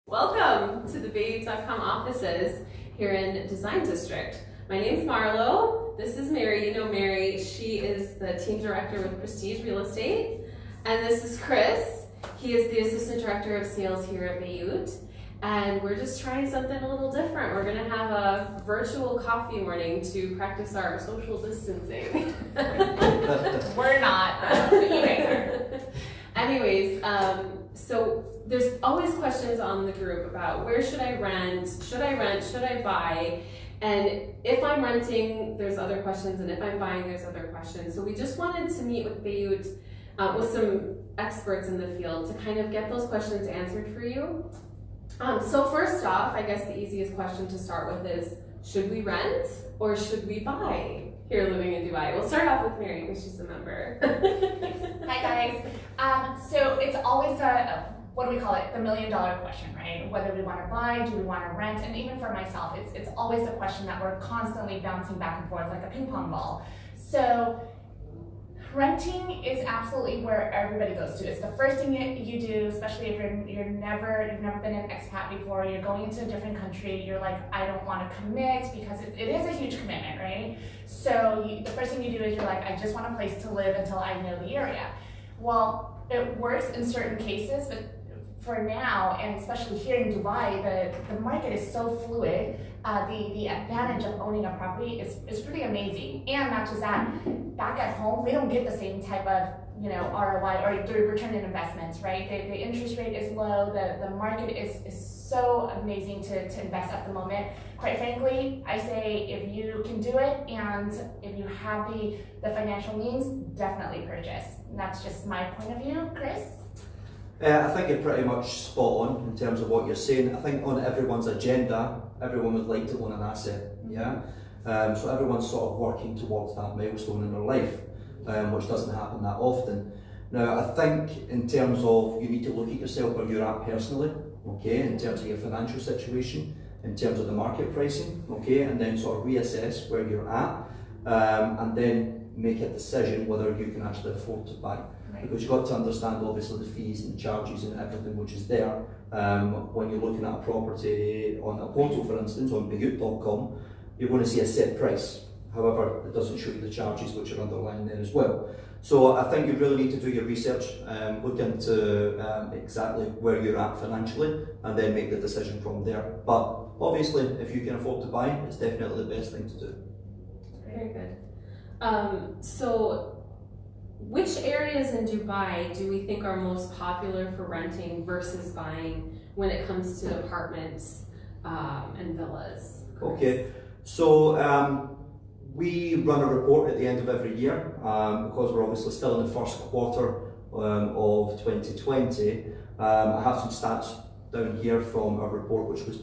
Welcome to the Beirut.com offices here in Design District. My name's Marlo. This is Mary. You know Mary. She is the team director with Prestige Real Estate. And this is Chris. He is the assistant director of sales here at Beirut. And we're just trying something a little different. We're going to have a virtual coffee morning to practice our social distancing. We're not, but you guys are. Anyways, so there's always questions on the group about where should I rent, should I buy? And if I'm renting, there's other questions, and if I'm buying, there's other questions. So we just wanted to meet with Beirut, with some experts in the field to kind of get those questions answered for you. So first off, I guess the easiest question to start with is, should we rent or should we buy here living in Dubai? We'll start off with Mary because she's a member. Hi guys. So it's always what do we call it? The $1 million question, right? Whether we want to buy, do we want to rent? And even for myself, it's always the question that we're constantly bouncing back and forth like a ping pong ball. So renting is absolutely where everybody goes to. It's the first thing you do, especially if you've never been an expat before, you're going into a different country, you're like, I don't want to commit because it is a huge commitment, right? So the first thing you do is you're like, I just want a place to live until I know the area. Well, it works in certain cases, but for now, and especially here in Dubai, the market is so fluid. The advantage of owning a property is pretty amazing. And not just that, back at home, we don't get the same type of ROI or the return on investments, right? The interest rate is low, the market is so amazing to invest at the moment. Quite frankly, I say if you can do it and if you have the financial means, definitely purchase. And that's just my point of view. Chris? I think you're pretty much spot on in terms of what you're saying. I think on everyone's agenda, everyone would like to own an asset, yeah? So everyone's sort of working towards that milestone in their life, which doesn't happen that often. Now, I think in terms of, you need to look at yourself where you're at personally, okay, in terms of your financial situation, in terms of the market pricing, okay, and then sort of reassess where you're at, and then make a decision whether you can actually afford to buy. Because you've got to understand obviously the fees and charges and everything which is there. When you're looking at a property on a portal, for instance, on Beirut.com, you're going to see a set price. However, it doesn't show you the charges which are underlying there as well. So I think you really need to do your research, look into exactly where you're at financially, and then make the decision from there. But obviously, if you can afford to buy, it's definitely the best thing to do. Very good. So which areas in Dubai do we think are most popular for renting versus buying when it comes to apartments and villas? Okay, so we run a report at the end of every year because we're obviously still in the first quarter of 2020. I have some stats down here from a report which was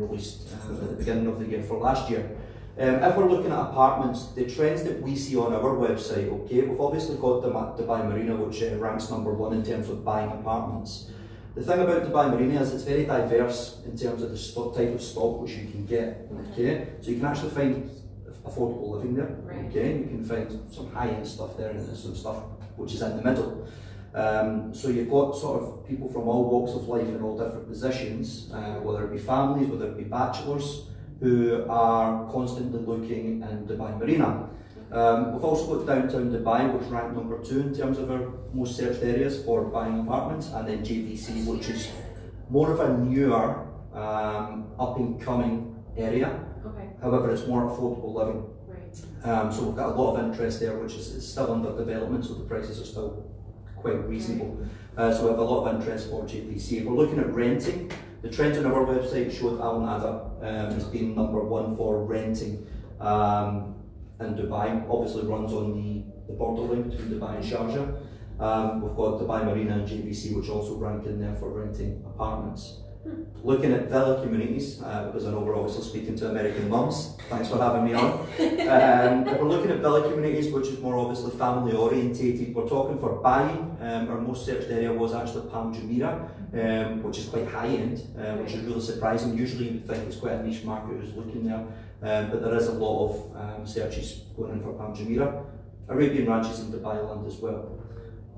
released at the beginning of the year for last year. If we're looking at apartments, the trends that we see on our website, okay, we've obviously got the Dubai Marina, which ranks #1 in terms of buying apartments. The thing about Dubai Marina is it's very diverse in terms of the type of stock which you can get, okay? So you can actually find affordable living there, okay? You can find some high-end stuff there and some stuff which is in the middle. So you've got sort of people from all walks of life in all different positions, whether it be families, whether it be bachelors, who are constantly looking in Dubai Marina. We've also got downtown Dubai, which ranked #2 in terms of our most searched areas for buying apartments, and then JVC, which is more of a newer, up and coming area. Okay. However, it's more affordable living. Right. So we've got a lot of interest there, which is still under development, so the prices are still quite reasonable. So we have a lot of interest for JVC. If we're looking at renting, the trends on our website showed Al Nada as being #1 for renting in Dubai. Obviously runs on the borderline between Dubai and Sharjah. We've got Dubai Marina and JVC, which also rank in there for renting apartments. Looking at villa communities, because I know we're obviously speaking to American mums, thanks for having me on. If we're looking at villa communities, which is more obviously family orientated, we're talking for buying. Our most searched area was actually Palm Jumeirah, which is quite high end, which is really surprising. Usually you would think it's quite a niche market who's looking there, but there is a lot of searches going in for Palm Jumeirah. Arabian Ranches in Dubai land as well.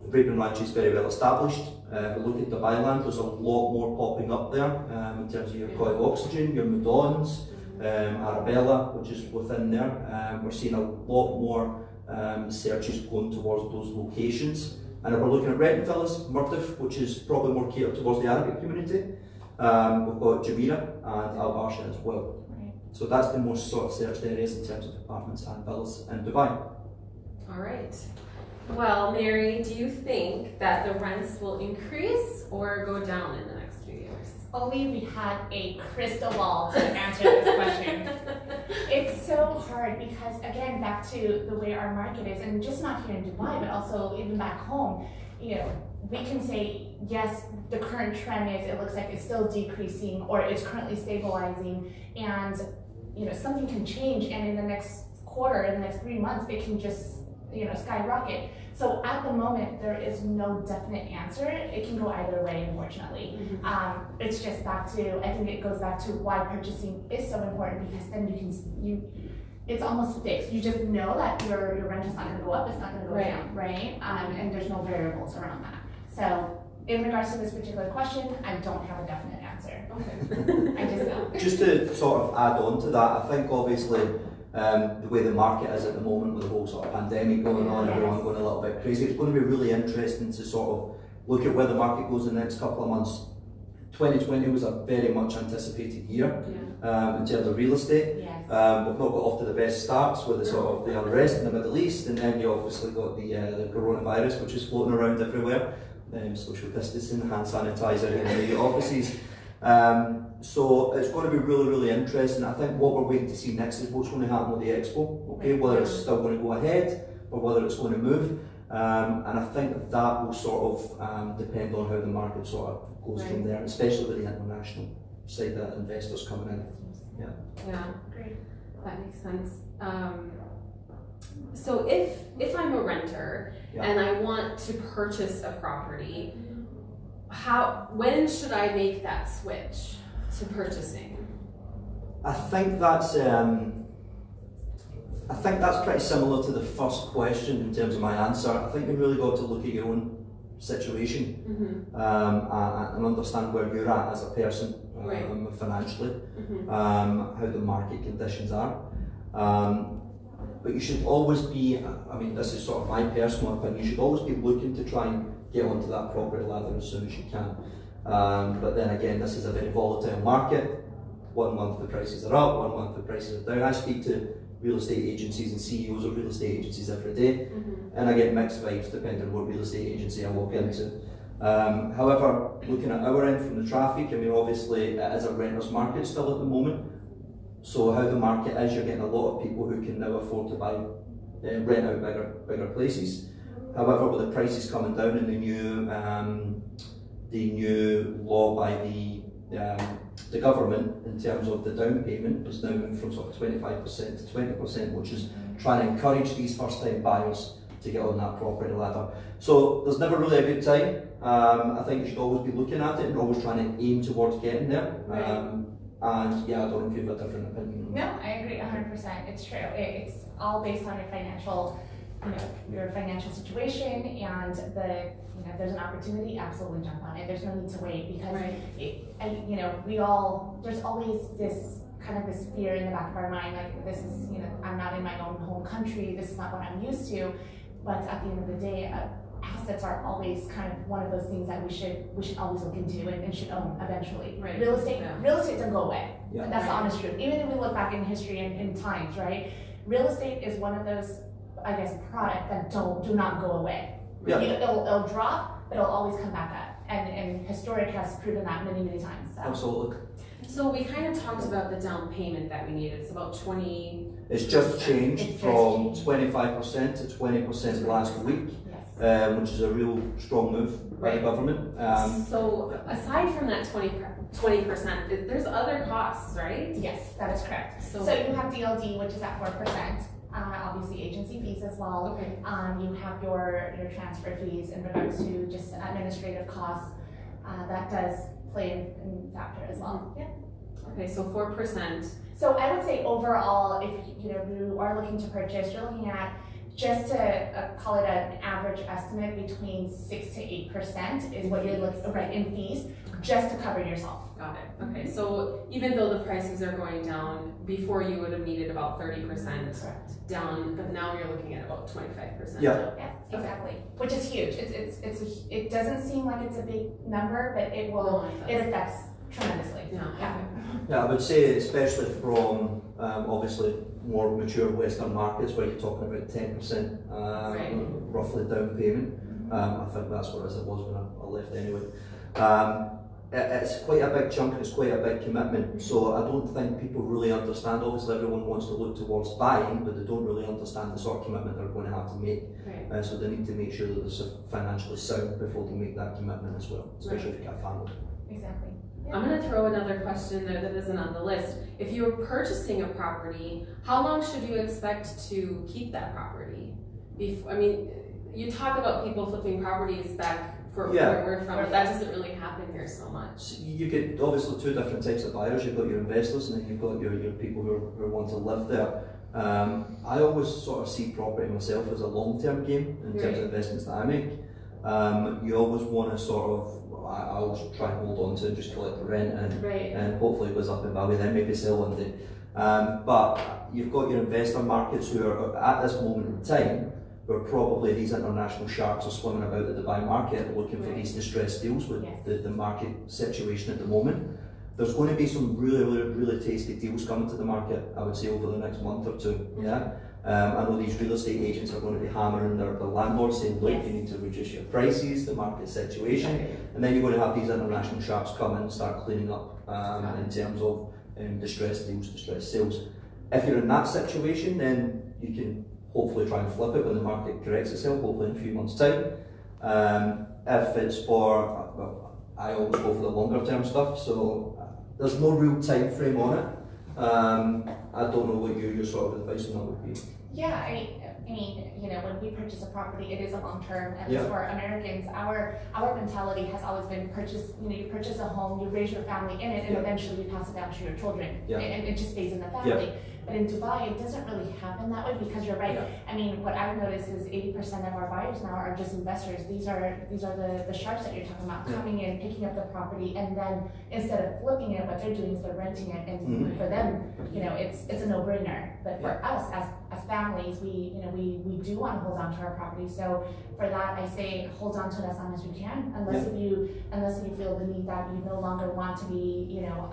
The Braeburn Ranch is very well established. If we look at Dubai land, there's a lot more popping up there in terms of your Coil Oxygen, your Madons, Arabella, which is within there. We're seeing a lot more searches going towards those locations. And if we're looking at renting villas, Murdiff, which is probably more catered towards the Arabic community. We've got Jumeirah and Al Barsha as well. Right. So that's the most sort of searched areas in terms of apartments and villas in Dubai. All right. Well, Mary, do you think that the rents will increase or go down in the next few years? Only we had a crystal ball to answer this question. It's so hard because, again, back to the way our market is, and just not here in Dubai, but also even back home, you know, we can say, yes, the current trend is, it looks like it's still decreasing or it's currently stabilizing, and, you know, something can change, and in the next quarter, in the next 3 months, it can just, you know, skyrocket. So at the moment, there is no definite answer. It can go either way, unfortunately. Mm-hmm. It's just back to, I think it goes back to why purchasing is so important, because then it's almost fixed. You just know that your rent is not going to go up, it's not going to go down, right? And there's no variables around that. So in regards to this particular question, I don't have a definite answer. Okay. I just don't. Just to sort of add on to that, I think obviously the way the market is at the moment with the whole sort of pandemic going on, everyone going a little bit crazy, it's going to be really interesting to sort of look at where the market goes in the next couple of months. 2020 was a very much anticipated year in terms of real estate. Yes. We've not got off to the best starts with the sort of the unrest in the Middle East, and then you obviously got the coronavirus, which is floating around everywhere. Social distancing, hand sanitizer in the offices. So it's going to be really, really interesting. I think what we're waiting to see next is what's going to happen with the Expo, okay? Whether it's still going to go ahead or whether it's going to move. And I think that will sort of depend on how the market sort of goes from there, especially with the international side that investors coming in. Yeah, Great. that makes sense. So if I'm a renter and I want to purchase a property, when should I make that switch to purchasing? I think that's pretty similar to the first question in terms of my answer. I think you've really got to look at your own situation and understand where you're at as a person financially, how the market conditions are. But you should always be, I mean, this is sort of my personal opinion, you should always be looking to try and get onto that property ladder as soon as you can. But then again, this is a very volatile market. 1 month the prices are up, 1 month the prices are down. I speak to real estate agencies and CEOs of real estate agencies every day, and I get mixed vibes depending on what real estate agency I walk into. However, looking at our end from the traffic, I mean, obviously it is a renter's market still at the moment. So how the market is, you're getting a lot of people who can now afford to buy, rent out bigger places. However, with the prices coming down and the new law by the government in terms of the down payment is now moved from sort of 25% to 20%, which is trying to encourage these first-time buyers to get on that property ladder. So there's never really a good time. I think you should always be looking at it and always trying to aim towards getting there. And yeah, I don't know if you have a different opinion. No, I agree 100%. It's true. It's all based on your financial, your financial situation, and there's an opportunity, absolutely jump on it. There's no need to wait because there's always this kind of this fear in the back of our mind, like this is, I'm not in my own home country, this is not what I'm used to. But at the end of the day, assets are always kind of one of those things that we should always look into and should own eventually. Right. Real estate doesn't go away. Yeah. That's the honest truth. Even if we look back in history and in times, right? Real estate is one of those, I guess, products that do not go away. Yeah. It'll drop, but it'll always come back up. And historic has proven that many, many times. So. Absolutely. So we kind of talked about the down payment that we need. It's about 20. It's just changed from 25% to 20% last week. Which is a real strong move by the government. So aside from that 20%, there's other costs, right? Yes, that is correct. So you have DLD, which is at 4%. Obviously agency fees as well. Okay. You have your transfer fees in regards to just administrative costs. That does play in factor as well. Yeah. Okay, so 4%. So I would say overall, if you are looking to purchase, you're looking at just to call it an average estimate, between 6 to 8% is what you're looking right in fees, just to cover yourself. Got it. Okay, so even though the prices are going down, before you would have needed about 30% down, but now you're looking at about 25%. Yeah. Yeah, exactly. Which is huge. It doesn't seem like it's a big number, but it will. It affects tremendously. Yeah. Yeah, I would say especially from obviously more mature Western markets where you're talking about 10% roughly down payment. I think that's what it was when I left anyway. It's quite a big chunk and it's quite a big commitment, so I don't think people really understand. Obviously everyone wants to look towards buying, but they don't really understand the sort of commitment they're going to have to make. Right. So they need to make sure that they're financially sound before they make that commitment as well, especially if you've got a family. Exactly. I'm going to throw another question there that isn't on the list. If you're purchasing a property, how long should you expect to keep that property? I mean, you talk about people flipping properties back for where we're from, but that doesn't really happen here so much. So you get obviously two different types of buyers. You've got your investors and then you've got your people who want to live there. I always sort of see property myself as a long-term game in terms of investments that I make. You always want to sort of, I always try and hold on to and just collect the rent and hopefully it goes up in value, then maybe sell one day. But you've got your investor markets who are at this moment in time where probably these international sharks are swimming about the Dubai market looking for these distressed deals with the market situation at the moment. There's going to be some really tasty deals coming to the market, I would say, over the next month or two. Yeah. I know these real estate agents are going to be hammering their landlords saying, look, you need to reduce your prices, the market situation, and then you're going to have these international sharks come in and start cleaning up in terms of distressed deals, distressed sales. If you're in that situation, then you can hopefully try and flip it when the market corrects itself, hopefully in a few months' time. If it's for, well, I always go for the longer term stuff, so there's no real time frame on it. I don't know what your sort of advice on that would be. Yeah, I mean, you know, when we purchase a property, it is a long term, and for Americans, our mentality has always been you purchase a home, you raise your family in it, and eventually you pass it down to your children, and it just stays in the family. But in Dubai, it doesn't really happen that way, because you're right. I mean, what I've noticed is 80% of our buyers now are just investors. These are the sharks that you're talking about, coming in, picking up the property, and then instead of flipping it, what they're doing is they're renting it, and for them, you know, it's a no-brainer. But for us as families, we do want to hold on to our property. So for that, I say hold on to it as long as you can, unless if you feel the need that you no longer want to be, you know,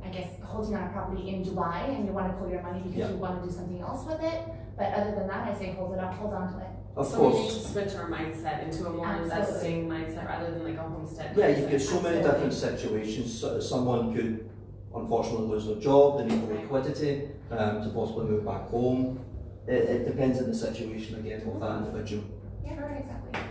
I guess holding on a property in Dubai and you want to pull your money because you want to do something else with it. But other than that, I say hold on to it. Of so course. we need to switch our mindset into a more investing mindset rather than like a homestead. Yeah, you get so many different situations. Someone could unfortunately lose their job, they need the liquidity to possibly move back home. It depends on the situation again of that individual. Yeah, right, exactly.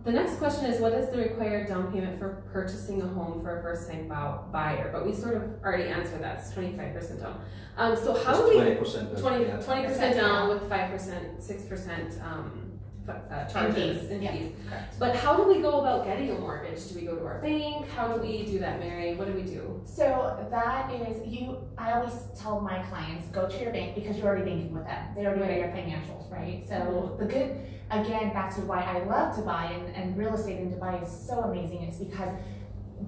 The next question is, what is the required down payment for purchasing a home for a first-time buyer? But we sort of already answered that. It's 25% down. So how do we 20% down with 5%, 6% charges and fees? But how do we go about getting a mortgage? Do we go to our bank? How do we do that, Mary? What do we do? So that is I always tell my clients, go to your bank because you're already banking with them. They already know your financials, right? So again, back to why I love Dubai and real estate in Dubai is so amazing. It's because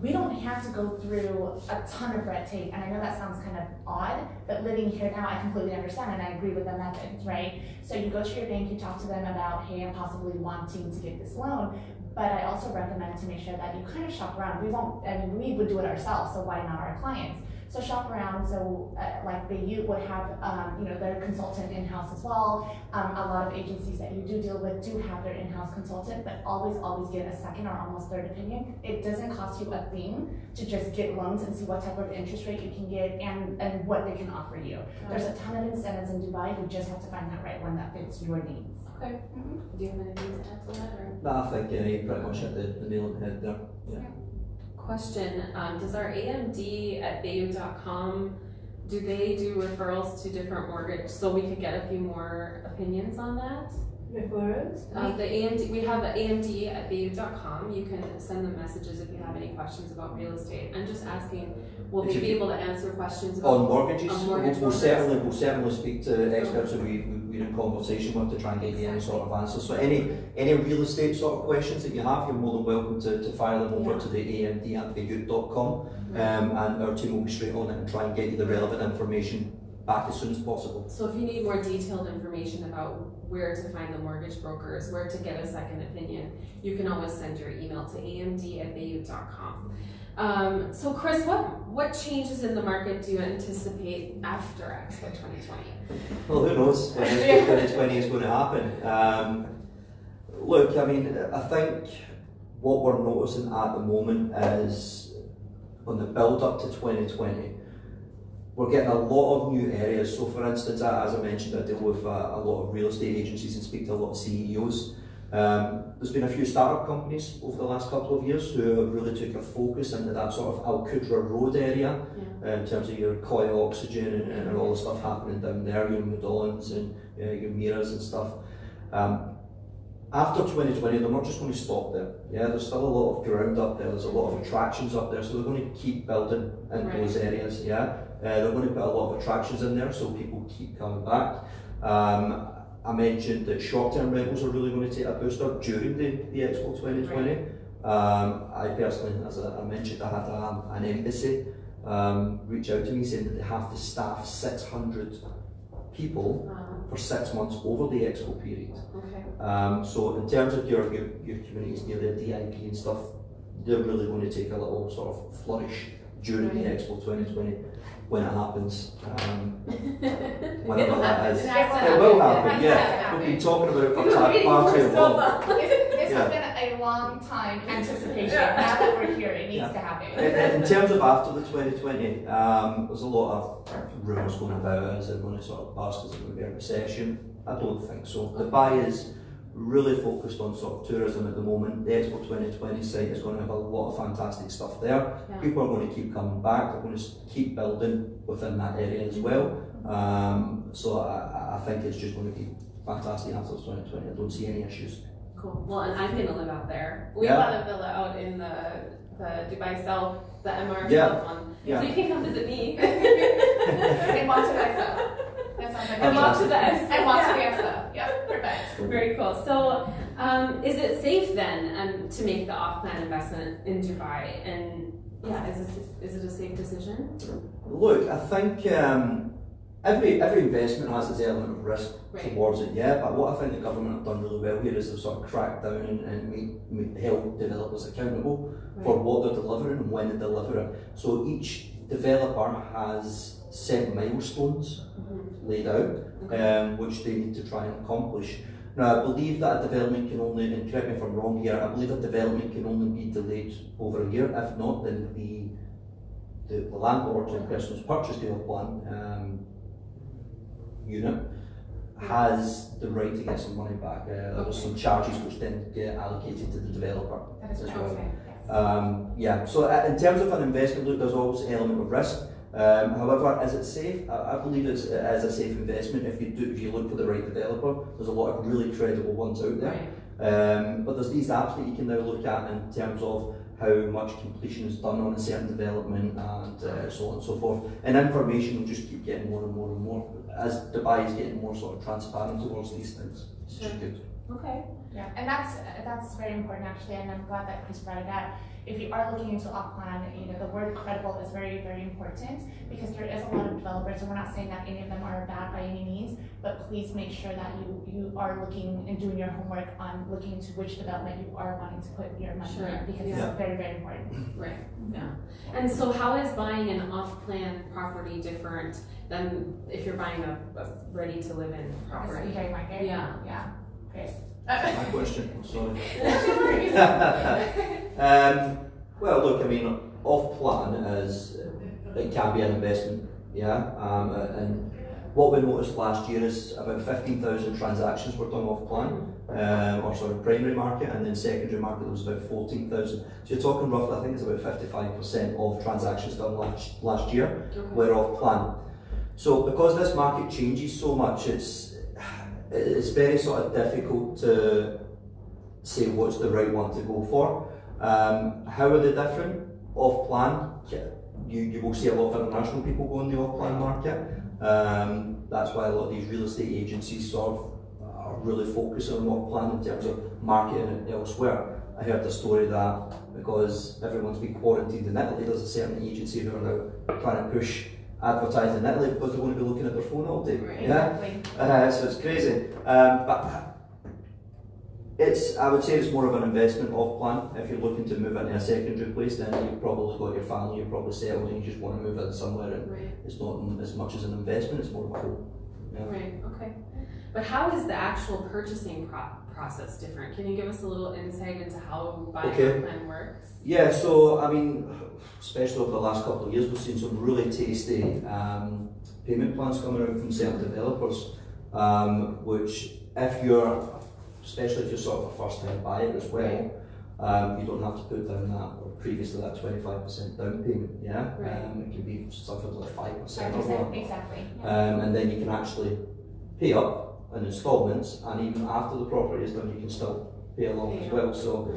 we don't have to go through a ton of red tape. And I know that sounds kind of odd, but living here now, I completely understand and I agree with the methods, right? So you go to your bank, you talk to them about, hey, I'm possibly wanting to get this loan. But I also recommend to make sure that you kind of shop around. We would do it ourselves, so why not our clients? So shop around. So like you would have, their consultant in-house as well. A lot of agencies that you do deal with do have their in-house consultant, but always get a second or almost third opinion. It doesn't cost you a thing to just get loans and see what type of interest rate you can get and what they can offer you. There's a ton of incentives in Dubai. You just have to find that right one that fits your needs. Okay. Do you have anything to add to that? Or? No, I think you pretty much hit the nail on the head there. Yeah. Question, does our AMD at Bayou.com, do they do referrals to different mortgage so we could get a few more opinions on that? referrals? The AMD, we have AMD@bayou.com. You can send them messages if you have any questions about real estate. I'm just asking, will they be able to answer questions about On mortgages, mortgage we'll brokers? certainly speak to experts that we're in conversation with to try and get you any sort of answers. So any real estate sort of questions that you have, you're more than welcome to fire them over to the AMD@bayou.com, and our team will be straight on it and try and get you the relevant information back as soon as possible. So if you need more detailed information about where to find the mortgage brokers, where to get a second opinion, you can always send your email to amd@bayou.com. So Chris, what changes in the market do you anticipate after Expo 2020? Well, who knows when Expo 2020 is going to happen. Look, I mean, I think what we're noticing at the moment is on the build up to 2020, we're getting a lot of new areas. So for instance, as I mentioned, I deal with a lot of real estate agencies and speak to a lot of CEOs. There's been a few startup companies over the last couple of years who have really took a focus into that sort of Al Qudra Road area, in terms of your Coy Oxygen and all the stuff happening down there, your Madons and your Miras and stuff. After 2020, they're not just going to stop there. Yeah, there's still a lot of ground up there. There's a lot of attractions up there, so they're going to keep building in those areas. Yeah, they're going to put a lot of attractions in there, so people keep coming back. I mentioned that short-term rentals are really going to take a booster during the Expo 2020. I personally, as I mentioned, I had an embassy reach out to me saying that they have to staff 600 people for 6 months over the Expo period. So in terms of your communities near the DIP and stuff, they're really going to take a little sort of flourish during the Expo 2020 when it happens. Whenever that is. It will happen, yeah. We've been talking about it for far too long. This has been a long time anticipation. Now that we're here, it needs to happen. In terms of after the 2020, there's a lot of rumours going about, is it going to sort of bust, is it going to be a recession? I don't think so. Dubai is really focused on sort of tourism at the moment. The Expo 2020 site is going to have a lot of fantastic stuff there. People are going to keep coming back, they're going to keep building within that area as well. So I think it's just going to be fantastic after 2020. I don't see any issues. Cool. Well, and I'm going to live out there. We bought a villa out in the Dubai South, the MR one. So you can come visit me. And walk to the Expo. That sounds like and walk to the Expo. And walk to the Expo. Yep, perfect. Very cool. So, is it safe then to make the off-plan investment in Dubai? And is it a safe decision? Look, I think every investment has its element of risk towards it, but what I think the government have done really well here is they've sort of cracked down and held developers accountable for what they're delivering and when they deliver it. So each developer has set milestones laid out, which they need to try and accomplish. Now, I believe that a development can only, and correct me if I'm wrong here, I believe a development can only be delayed over a year. If not, then the landlord, the person who's purchased the off-plan unit, has the right to get some money back. There's some charges which then get allocated to the developer as well. So in terms of an investment, look, there's always an element of risk. However, is it safe? I believe it is a safe investment if you look for the right developer. There's a lot of really credible ones out there. But there's these apps that you can now look at in terms of how much completion is done on a certain development and so on and so forth. And information will just keep getting more and more and more as Dubai is getting more sort of transparent towards these things. It's just good. Okay. Yeah, and that's very important actually, and I'm glad that Chris brought it up. If you are looking into off-plan, the word credible is very, very important because there is a lot of developers, and we're not saying that any of them are bad by any means, but please make sure that you are looking and doing your homework on looking into which development you are wanting to put your money in because it's very, very important. Right. Yeah. And so, how is buying an off-plan property different than if you're buying a ready-to-live-in property? Secondary market. Yeah. Yeah. Great. My question, I'm sorry. Well, look, I mean, off-plan it can be an investment, and what we noticed last year is about 15,000 transactions were done off-plan, primary market, and then secondary market there was about 14,000. So you're talking roughly, I think it's about 55% of transactions done last year were off-plan. So because this market changes so much, it's very sort of difficult to say what's the right one to go for. How are they different? Off plan, you will see a lot of international people go in the off plan market. That's why a lot of these real estate agencies sort of are really focusing on off plan in terms of marketing it elsewhere. I heard the story that because everyone's been quarantined in Italy, there's a certain agency who are now trying to push advertising in Italy because they want to be looking at their phone all day. Right, Yeah? exactly. So it's crazy. But I would say it's more of an investment off plan. If you're looking to move into a secondary place, then you've probably got your family, you're probably settled, and you just want to move in somewhere, and it's not as much as an investment, it's more of a hope. Yeah. Right, okay. But how is the actual purchasing process different? Can you give us a little insight into how buying off plan works? Yeah, so I mean, especially over the last couple of years, we've seen some really tasty payment plans coming out from certain developers, which especially if you're sort of a first time buyer as well, you don't have to put down that, previously that 25% down payment, yeah? It can be something like 5% or more. Exactly. And then you can actually pay up in installments, and even after the property is done, you can still pay along as well. So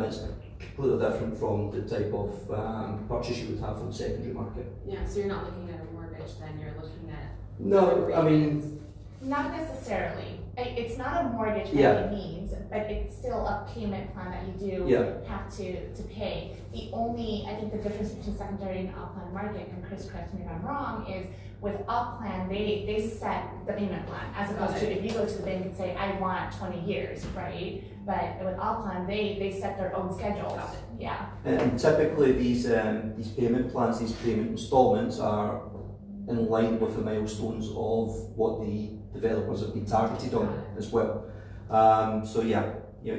it's completely different from the type of purchase you would have from the secondary market. Yeah, so you're not looking at a mortgage then, you're looking at... No, I mean... Not necessarily. It's not a mortgage by any means, but it's still a payment plan that you do have to pay. The only, I think the difference between secondary and off-plan market, and Chris, correct me if I'm wrong, is with off-plan, they set the payment plan, as opposed to if you go to the bank and say, I want 20 years, right? But with off-plan, they set their own schedule. Yeah. And typically these payment plans, these payment installments are in line with the milestones of what the developers have been targeted on as well. So yeah, you're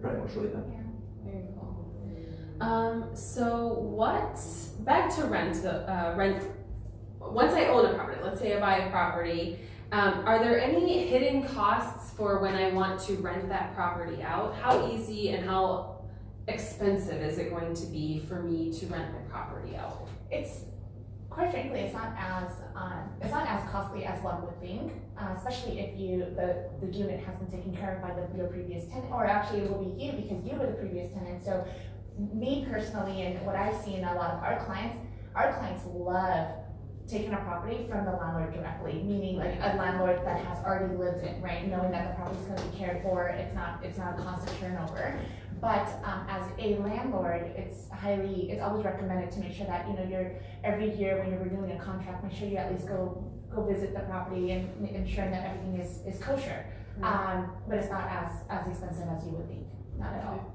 pretty much right there. Yeah. Very cool. So back to rent, once I own a property, let's say I buy a property, are there any hidden costs for when I want to rent that property out? How easy and how expensive is it going to be for me to rent my property out? Quite frankly, it's not as costly as one would think, especially if the unit has been taken care of by your previous tenant, or actually it will be you because you were the previous tenant. So me personally, and what I've seen a lot of our clients love taking a property from the landlord directly, meaning like a landlord that has already lived in, right? Knowing that the property is going to be cared for, it's not a constant turnover. But as a landlord, it's always recommended to make sure that you're every year when you're renewing a contract, make sure you at least go visit the property and ensuring that everything is kosher. But it's not as expensive as you would think, not at all.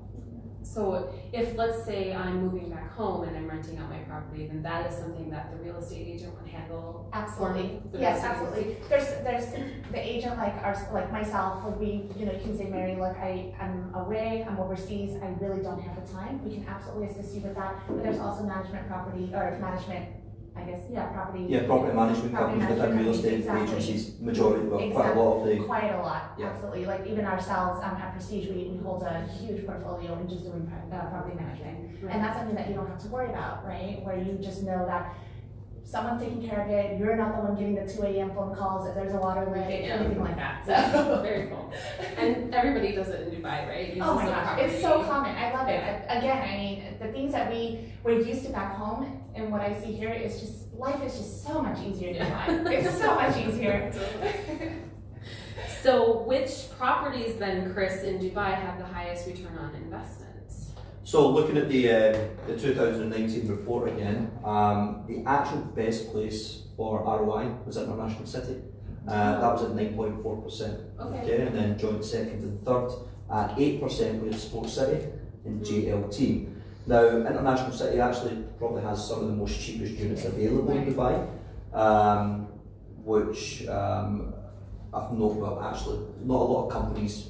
So if, let's say, I'm moving back home and I'm renting out my property, then that is something that the real estate agent would handle. Absolutely. Yes, absolutely. There's the agent like myself would be, you can say, Mary, look, I'm away, I'm overseas, I really don't have the time. We can absolutely assist you with that. But there's also property management companies within real estate agencies, majority, well, quite a lot of the... Quite a lot, absolutely. Like even ourselves at Prestige, we hold a huge portfolio in just doing property management. And that's something that you don't have to worry about, right? Where you just know that someone's taking care of it, you're not the one getting the 2 a.m. phone calls if there's a water leak, anything like that. So. Very cool. And everybody does it in Dubai, right? Oh my gosh, it's so common. I love it. Again, I mean, the things that we're used to back home and what I see here is just, life is just so much easier in Dubai. It's so much easier. So which properties then, Chris, in Dubai have the highest return on investment? So looking at the 2019 report again, the actual best place for ROI was International City. That was at 9.4%. Okay. And then joint second and third at 8% with Sports City and JLT. Now, International City actually probably has some of the most cheapest units available in Dubai, which I've actually not a lot of companies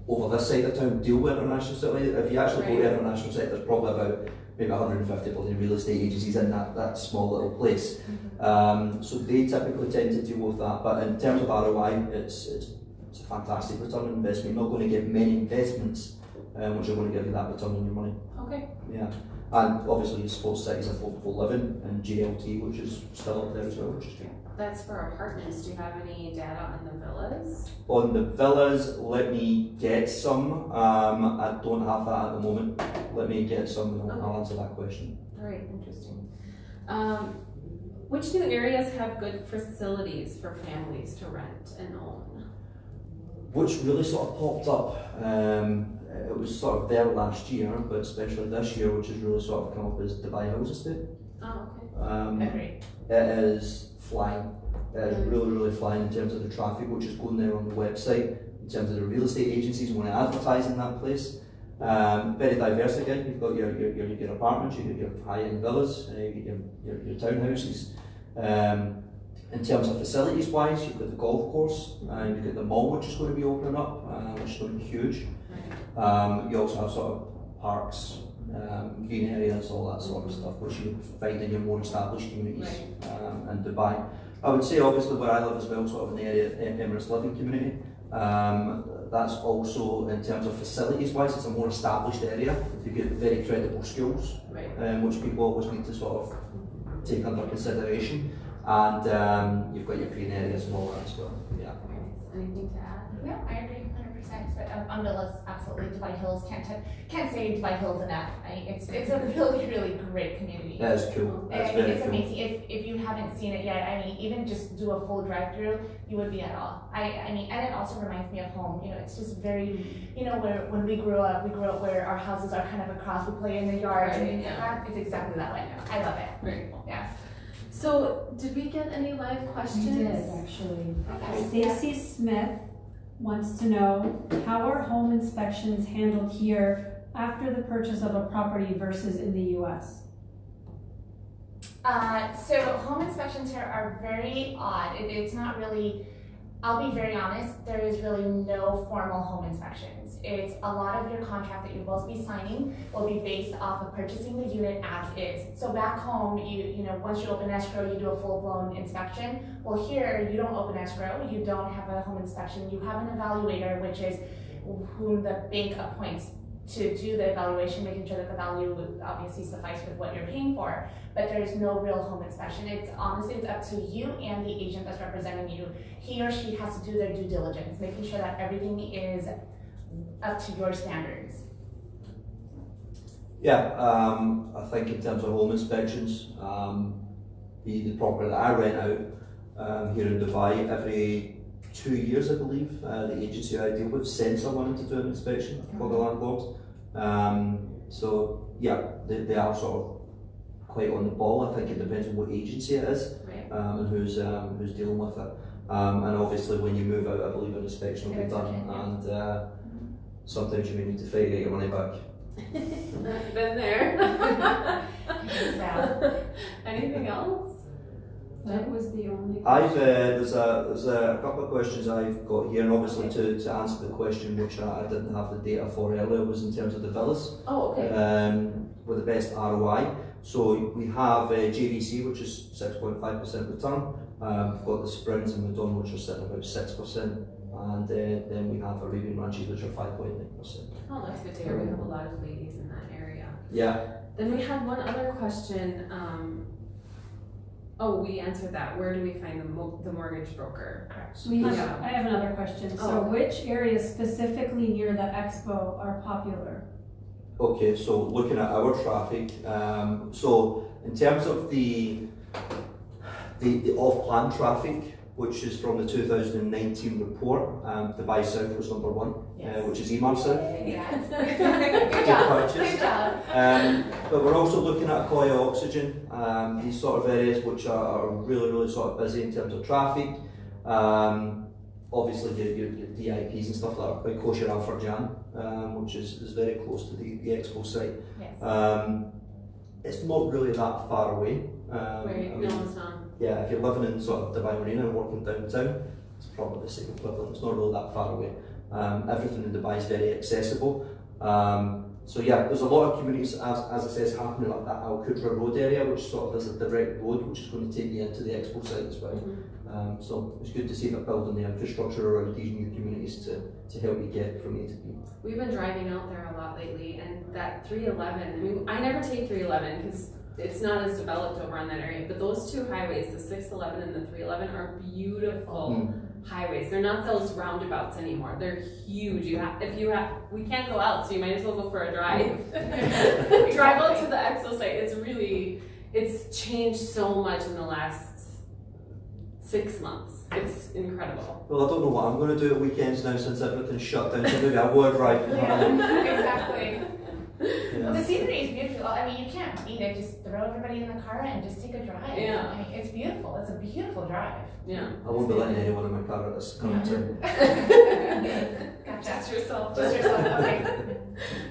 over this side of town deal with International City. If you actually go to International City, there's probably about maybe 150 real estate agencies in that small little place. So they typically tend to deal with that. But in terms of ROI, it's a fantastic return on investment. You're not going to get many investments which are going to give you that return on your money. Okay. Yeah. And obviously sports cities and people living in GLT, which is still up there as well, which is great. That's for apartments. Do you have any data on the villas? On the villas, let me get some. I don't have that at the moment. Let me get some and I'll answer that question. All right, interesting. Which new areas have good facilities for families to rent and own? Which really sort of popped up, it was sort of there last year, but especially this year, which has really sort of come up, is Dubai House Estate. Oh, okay. Agreed. It is flying. It is really, really flying in terms of the traffic which is going there on the website, in terms of the real estate agencies want to advertise in that place. Very diverse again. You've got your apartments, you've got your high-end villas, you get your townhouses. In terms of facilities wise, you've got the golf course, you've got the mall which is going to be opening up, which is going to be huge. You also have sort of parks, green areas, all that sort of stuff, which you find in your more established communities in Dubai. I would say obviously where I live as well, sort of in the area Emirates living community. That's also in terms of facilities wise, it's a more established area. You get very credible schools, which people always need to sort of take under consideration. And you've got your green areas and all that as well. Yeah. Anything to add? No, I agree 100%. But on villas, absolutely, Dubai Hills, can't say Dubai Hills enough. It's a really, really great community. That is cool. That's very it's cool. amazing. If you haven't seen it yet, I mean, even just do a full drive-through, you would be at awe. I mean, and it also reminds me of home. You know, it's just very, you know, where when we grew up where our houses are kind of across. We play in the yard. It's exactly that way. I love it. Very cool. Yeah. So, did we get any live questions? We did, actually. Okay. Stacy Smith wants to know, how are home inspections handled here after the purchase of a property versus in the US? So home inspections here are very odd. It's not really, I'll be very honest, there is really no formal home inspections. It's a lot of your contract that you're supposed to be signing will be based off of purchasing the unit as is. So back home, you know, once you open escrow, you do a full-blown inspection. Well, here, you don't open escrow, you don't have a home inspection, you have an evaluator, which is whom the bank appoints to do the evaluation, making sure that the value would obviously suffice with what you're paying for, but there's no real home inspection. It's honestly, it's up to you and the agent that's representing you. He or she has to do their due diligence, making sure that everything is up to your standards. Yeah, I think in terms of home inspections, the property that I rent out here in Dubai, every 2 years I believe, the agency I deal with sends someone in to do an inspection for the landlord. So yeah, they are sort of quite on the ball. I think it depends on what agency it is and who's dealing with it. And obviously when you move out, I believe an inspection will be done, and sometimes you may need to fight to get your money back. Been there. So, Anything else? That was the only I've there's a couple of questions I've got here, and obviously to answer the question which I didn't have the data for earlier was in terms of the villas. Oh, okay. With the best ROI. So we have JVC, which is 6.5% return. We've got the Springs and Madonna, which are sitting about 6%, and then we have Arabian Ranches, which are 5.9%. Oh, that's good to hear. We have a lot of ladies in that area. Yeah. Then we had one other question. Oh, we answered that. Where do we find the mortgage broker? correct. I have another question. So which areas specifically near the expo are popular? Okay, so looking at our traffic, so in terms of the off-plan traffic, which is from the 2019 report, Dubai South was number one, which is Emaar South. Yes. Good job. Good job. But we're also looking at Koya Oxygen, these sort of areas which are really, really sort of busy in terms of traffic. Obviously your DIPs and stuff like that are quite kosher Al Farjan, which is very close to the expo site. Yes. It's not really that far away. No, it's not. Yeah, if you're living in sort of Dubai Marina and working downtown, it's probably the same equivalent. It's not really that far away. Everything in Dubai is very accessible. So yeah, there's a lot of communities, as I says, happening like that Al Qudra Road area, which sort of is a direct road, which is going to take you into the expo site as well. So it's good to see that building the infrastructure around these new communities to help you get from A to B. We've been driving out there a lot lately, and that 311, I mean, I never take 311 because it's not as developed over on that area, but those two highways, the 611 and the 311, are beautiful highways. They're not those roundabouts anymore. They're huge. We can't go out, so you might as well go for a drive. Drive out to the expo site. It's changed so much in the last 6 months. It's incredible. Well, I don't know what I'm going to do at weekends now since everything's shut down, so maybe I will drive. Exactly. Yeah. Well, the scenery is beautiful. I mean, you can't beat it. Just throw everybody in the car and just take a drive. Yeah. I mean, it's beautiful. It's a beautiful drive. Yeah. I won't be letting anyone in my car at this current time. Gotcha. Just yourself. Just yourself. Okay.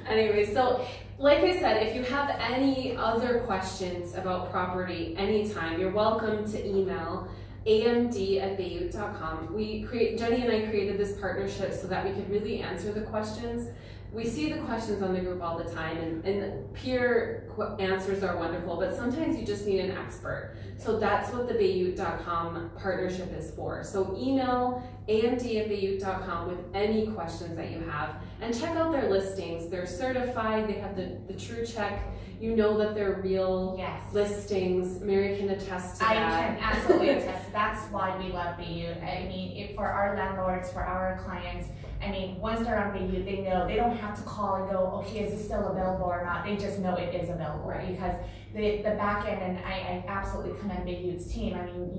Anyway, so like I said, if you have any other questions about property anytime, you're welcome to email amd@bayut.com. Jenny and I created this partnership so that we could really answer the questions. We see the questions on the group all the time, and peer answers are wonderful, but sometimes you just need an expert. So that's what the bayut.com partnership is for. So email amd@bayut.com with any questions that you have, and check out their listings. They're certified, they have the true check. You know that they're real listings. Mary can attest to that. I can absolutely attest. That's why we love Bayut. I mean, for our landlords, for our clients, I mean, once they're on Bayut, they know they don't have to call and go, okay, is this still available or not? They just know it is available, right? Because the back end, and I absolutely commend Bayut's team. I mean,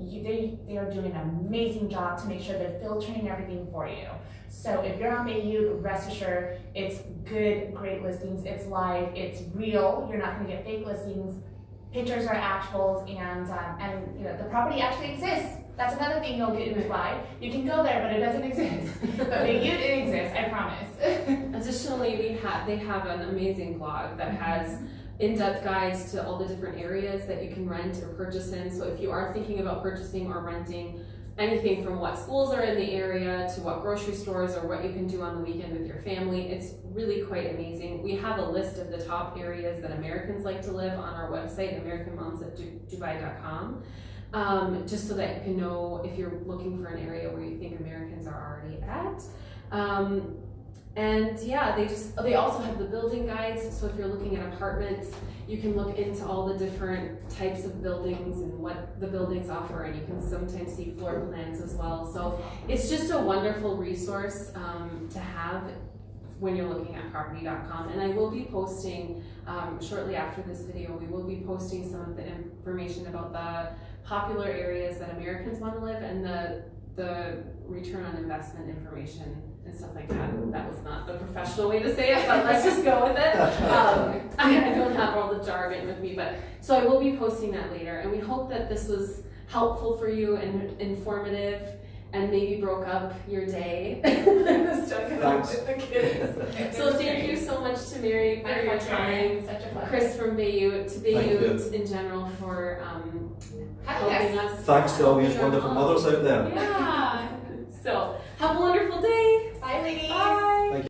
they are doing an amazing job to make sure they're filtering everything for you. So if you're on Bayut, rest assured, it's good, great listings. It's live, it's real. You're not going to get fake listings. Pictures are actuals, and you know the property actually exists. That's another thing you'll get in Dubai. You can go there, but it doesn't exist. But Bayut, it exists, I promise. Additionally, they have an amazing blog that has in-depth guides to all the different areas that you can rent or purchase in. So if you are thinking about purchasing or renting, anything from what schools are in the area to what grocery stores or what you can do on the weekend with your family, it's really quite amazing. We have a list of the top areas that Americans like to live on our website, AmericanMoms@Dubai.com, just so that you can know if you're looking for an area where you think Americans are already at. And yeah, they also have the building guides, so if you're looking at apartments, you can look into all the different types of buildings and what the buildings offer, and you can sometimes see floor plans as well. So it's just a wonderful resource to have when you're looking at property.com. And I will be posting, shortly after this video, we will be posting some of the information about the popular areas that Americans want to live and the return on investment information and stuff like that. That was not the professional way to say it, but let's just go with it. I don't have all the jargon with me, but so I will be posting that later, and we hope that this was helpful for you and informative and maybe broke up your day. Thanks. With the kids. So thank you so much to Mary for your time, Such a pleasure. Chris from Bayut, to Bayut in general for helping us. Thanks to all these wonderful mothers out there. Yeah. So have a wonderful day. Bye, ladies. Bye. Thank you.